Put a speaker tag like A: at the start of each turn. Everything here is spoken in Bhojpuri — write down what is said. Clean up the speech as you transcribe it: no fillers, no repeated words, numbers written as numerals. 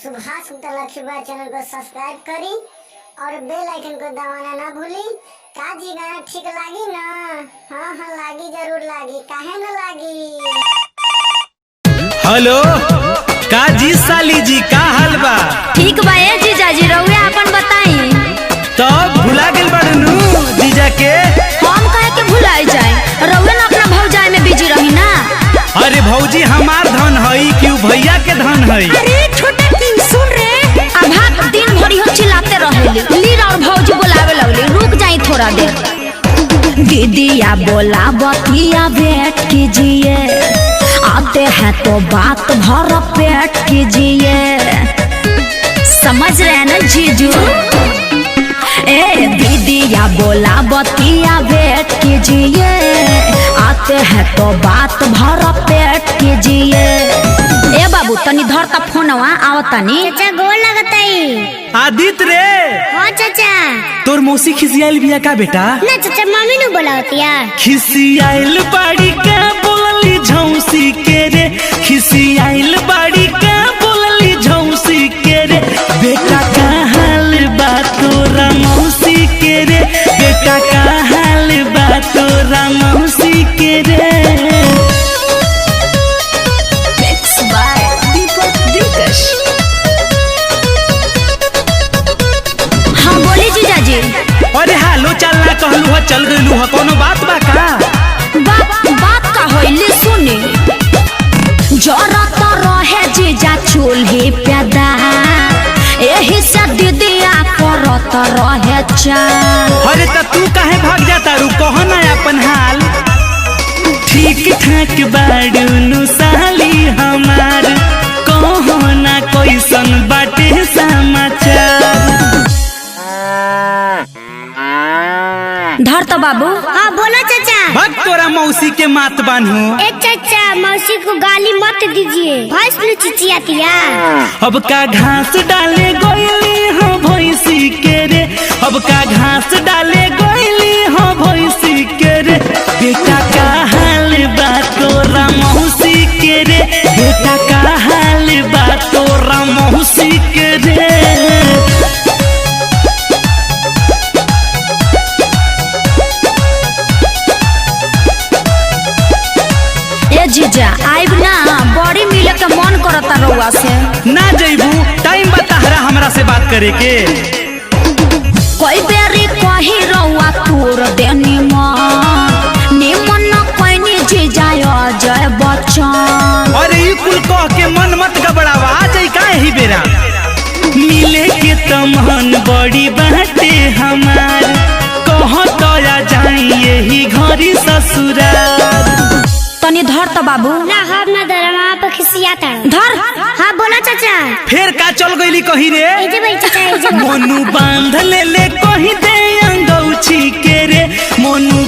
A: सुभाष लक्ष्मीबाई चैनल को सब्सक्राइब करी और बेल आइकन को दबाना ना भूली। का जी गाना ठीक लागी ना? हाँ हाँ लागी, जरूर लागी, काहे ना लागी।
B: हेलो का जी साली जी, का हाल बा?
C: ठीक बा ए जीजा जी, रउए अपन बताई।
B: तब भुला गेल बाड़ू जीजा के?
C: हम कहे के भुलाई जाए, रउए ना अपना भौजाई में बिजी रही ना।
B: अरे भौजी हमार धन हई कि भैया के धन हई?
C: अरे छोटे किंग सुन रे, अब दिन भरी हो चिल्लाते रहेली, लीर और भौजी बोलावे लगली। रुक जाई थोड़ा देर। दीदिया बोला बतिया वेट कीजिए, आते हैं तो बात भर पेट कीजिए। समझ रहे हैं ना जीजू? ए दीदिया बोला बतिया वेट कीजिए, आते हैं तो बात भर पेट कीजिए। ए बाबू तनी धर का फोनवा, आवतानी।
A: चाचा गोल लगताई।
B: आदित रे।
A: हाँ चाचा।
B: तोर मौसी खिसियाइल बिया का बेटा?
A: ना चाचा मम्मी नु बोलावतिया।
B: खिसियाइल बाड़ी का बोलली झौसी के रे, खिसियाइल बाड़ी का बोलली झौसी के रे। बेटा का हाल बा तोरा मौसी के रे, बेटा का हाल बा तोरा मौसी के रे।
C: हाँ बोली जीजा जी।
B: अरे हालो चलना कहलू है, चल गलू है, कोनो बात बा का?
C: बात का होइले सुनी। जरा तो रहे जीजा चूल्ही पैदा, एही से दीदिया करत रहे चाल।
B: अरे त तू काहे भाग जाता रू, कहो ना अपन हाल। ठीक ठाक बाड़ू नु साली हमार, कहो ना कैसन बाटे समाचार।
C: धर तो बाबू।
A: हाँ बोलो चाचा।
B: भग तोरा मौसी के मात बान्हू।
A: ए चाचा मौसी को गाली मत दीजिए, भैंस नु चिचियातिया।
B: अब का घास डाले गोइली हो भैंसी के रे, अब का घास डाले गोइली हो भैंसी के रे। बेटा का हाल बा तोरा मौसी के रे, बेटा का हाल बा तोरा मौसी के रे।
C: ए जीजा आइब ना, बड़ी मिले के मन करता रउआ से।
B: ना जइबू, टाइम बताहरा हमरा से बात करे के।
C: कोई बेरी कही रउआ तोर देनी मन, निमन न कोइनी जीजा अजय बच्चन।
B: अरे ई कुल कह के मन मत गबड़ावा, आ जाई काहे ही बेरा। मिले के तमन बड़ी बाटे हमार, कहो तो आ जाई यही घरी ससुराल।
C: तनी धर तो बाबू।
A: ना हम ना दरमा पे खिसियाता।
C: धर।
A: हाँ बोलो चाचा।
B: फिर का चल गईली कही रे?
A: एजे भाई चाचा एजे।
B: मोनू बांध ले ले कही दे अंगौछी के रे, मोनू